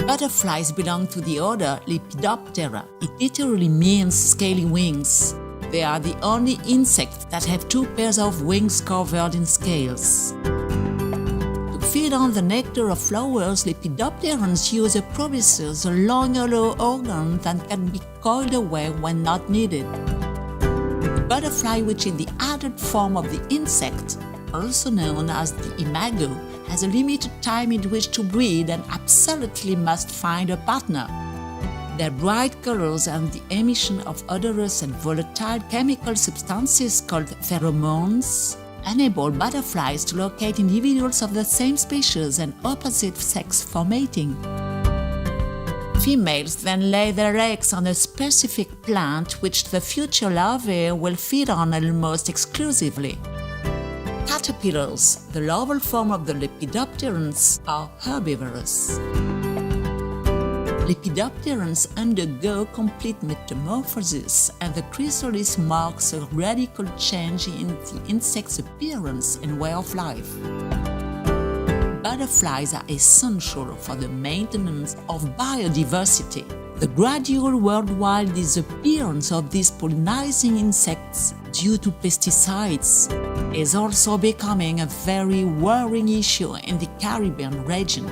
Butterflies belong to the order Lepidoptera. It literally means scaly wings. They are the only insects that have two pairs of wings covered in scales. To feed on the nectar of flowers, Lepidopterans use a proboscis, a long hollow organ that can be coiled away when not needed. The butterfly, which is the adult form of the insect, also known as the imago, has a limited time in which to breed and absolutely must find a partner. Their bright colors and the emission of odorous and volatile chemical substances called pheromones enable butterflies to locate individuals of the same species and opposite sex for mating. Females then lay their eggs on a specific plant which the future larvae will feed on almost exclusively. Caterpillars, the larval form of the Lepidopterans, are herbivorous. Lepidopterans undergo complete metamorphosis, and the chrysalis marks a radical change in the insect's appearance and way of life. Butterflies are essential for the maintenance of biodiversity. The gradual worldwide disappearance of these pollinizing insects due to pesticides is also becoming a very worrying issue in the Caribbean region.